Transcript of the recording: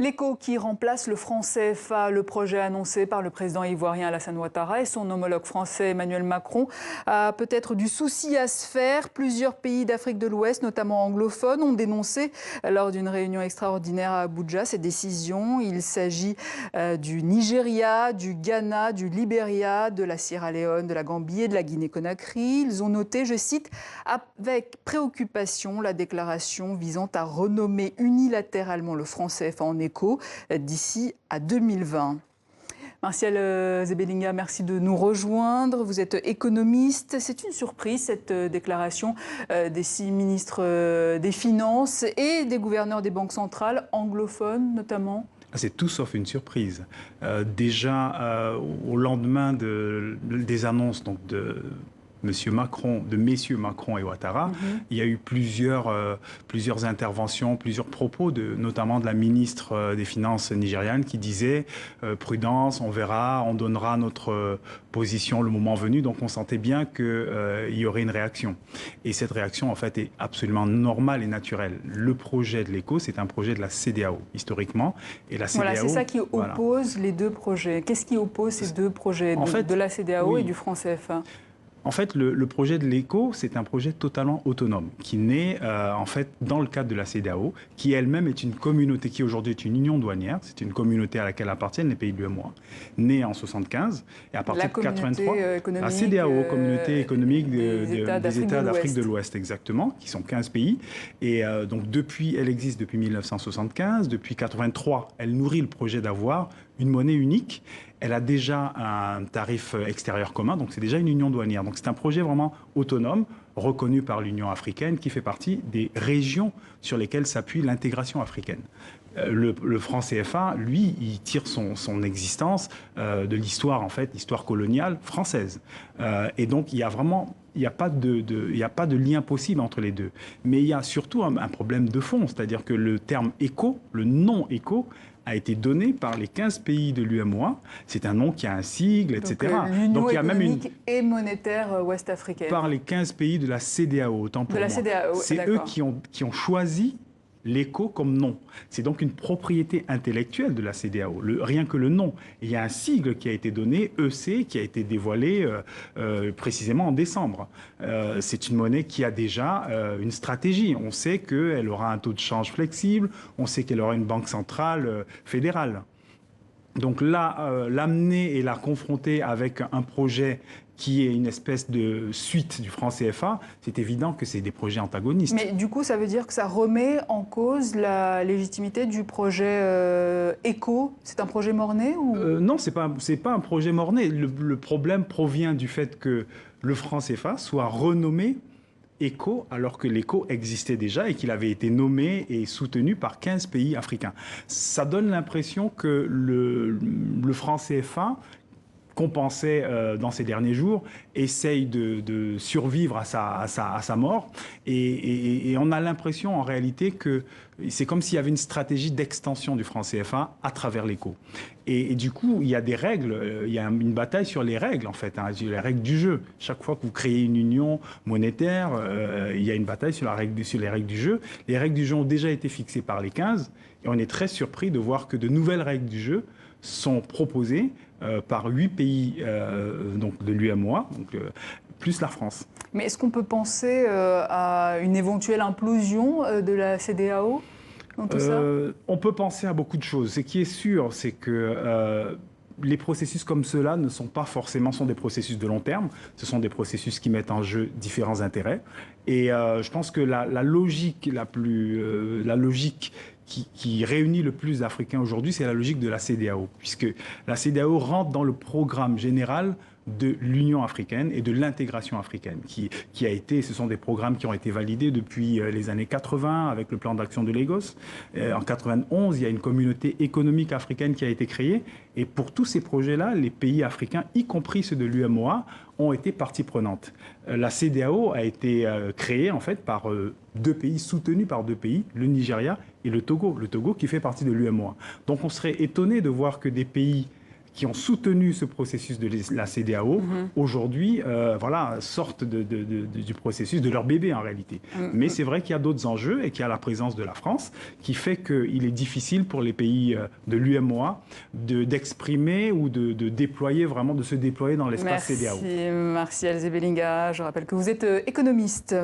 L'éco qui remplace le franc CFA, le projet annoncé par le président ivoirien Alassane Ouattara et son homologue français Emmanuel Macron a peut-être du souci à se faire. Plusieurs pays d'Afrique de l'Ouest, notamment anglophones, ont dénoncé lors d'une réunion extraordinaire à Abuja ces décisions. Il s'agit du Nigeria, du Ghana, du Libéria, de la Sierra Leone, de la Gambie et de la Guinée-Conakry. Ils ont noté, je cite, avec préoccupation la déclaration visant à renommer unilatéralement le franc CFA en éco d'ici à 2020. Martial Zebelinga, merci de nous rejoindre. Vous êtes économiste. C'est une surprise, cette déclaration des 6 ministres des Finances et des gouverneurs des banques centrales, anglophones notamment? C'est tout sauf une surprise. Déjà, au lendemain des annonces donc, de messieurs Macron et Ouattara, il y a eu plusieurs interventions, plusieurs propos, notamment de la ministre des Finances nigériane qui disait prudence, on verra, on donnera notre position le moment venu. Donc on sentait bien qu'il y aurait une réaction. Et cette réaction, en fait, est absolument normale et naturelle. Le projet de l'éco, c'est un projet de la CEDEAO, historiquement. Et la CEDEAO, voilà, c'est ça qui oppose les deux projets. Qu'est-ce qui oppose ces deux projets, de la CEDEAO et du franc CFA ? En fait, le projet de l'éco, c'est un projet totalement autonome, qui naît en fait dans le cadre de la CEDEAO, qui elle-même est une communauté, qui aujourd'hui est une union douanière. C'est une communauté à laquelle appartiennent les pays de l'UEMOA, née en 75 et à partir de 83, la CEDEAO, communauté économique des États d'Afrique de l'Ouest, exactement, qui sont 15 pays. Et donc elle existe depuis 1975. Depuis 83, elle nourrit le projet d'avoir une monnaie unique. Elle a déjà un tarif extérieur commun, donc c'est déjà une union douanière. Donc c'est un projet vraiment autonome, reconnu par l'Union africaine, qui fait partie des régions sur lesquelles s'appuie l'intégration africaine. Le franc CFA, lui, il tire son existence de l'histoire, en fait, l'histoire coloniale française. Et donc il n'y a pas de lien possible entre les deux. Mais il y a surtout un problème de fond, c'est-à-dire que le terme éco, le nom éco, a été donné par les 15 pays de l'UEMOA. C'est un nom qui a un sigle, etc. Donc il y a même et monétaire ouest-africaine. Par les 15 pays de la CEDEAO, autant pour moi. C'est eux qui ont choisi l'éco comme nom. C'est donc une propriété intellectuelle de la CEDEAO, rien que le nom. Il y a un sigle qui a été donné, EC, qui a été dévoilé précisément en décembre. C'est une monnaie qui a déjà une stratégie. On sait qu'elle aura un taux de change flexible, on sait qu'elle aura une banque centrale fédérale. Donc là, l'amener et la confronter avec un projet qui est une espèce de suite du franc CFA, c'est évident que c'est des projets antagonistes. Mais du coup, ça veut dire que ça remet en cause la légitimité du projet éco. C'est un projet mort-né ou... Non, c'est pas un projet mort-né. Le problème provient du fait que le franc CFA soit renommé éco, alors que l'éco existait déjà et qu'il avait été nommé et soutenu par 15 pays africains. Ça donne l'impression que le franc CFA, qu'on pensait dans ces derniers jours, essaye de survivre à sa mort. Et on a l'impression en réalité que c'est comme s'il y avait une stratégie d'extension du franc CFA à travers l'éco. Et du coup, il y a des règles, il y a une bataille sur les règles en fait, les règles du jeu. Chaque fois que vous créez une union monétaire, il y a une bataille sur les règles du jeu. Les règles du jeu ont déjà été fixées par les 15 et on est très surpris de voir que de nouvelles règles du jeu sont proposées par 8 pays donc de l'UEMOA, plus la France. Mais est-ce qu'on peut penser à une éventuelle implosion de la CEDEAO dans tout ça ? On peut penser à beaucoup de choses. Ce qui est sûr, c'est que les processus comme ceux-là ne sont pas forcément des processus de long terme. Ce sont des processus qui mettent en jeu différents intérêts. Et je pense que la logique qui réunit le plus d'Africains aujourd'hui, c'est la logique de la CEDEAO, puisque la CEDEAO rentre dans le programme général de l'Union africaine et de l'intégration africaine, ce sont des programmes qui ont été validés depuis les années 80 avec le plan d'action de Lagos. En 91, il y a une communauté économique africaine qui a été créée, et pour tous ces projets-là, les pays africains, y compris ceux de l'UEMOA, ont été partie prenante. La CEDEAO a été créée en fait par 2 pays, soutenus par 2 pays, le Nigeria et le Togo qui fait partie de l'UEMOA. Donc on serait étonné de voir que des pays qui ont soutenu ce processus de la CEDEAO, aujourd'hui, sortent du processus de leur bébé en réalité. Mais c'est vrai qu'il y a d'autres enjeux et qu'il y a la présence de la France qui fait qu'il est difficile pour les pays de l'UMOA d'exprimer ou de se déployer dans l'espace CEDEAO. Merci Martial Zebelinga. Je rappelle que vous êtes économiste.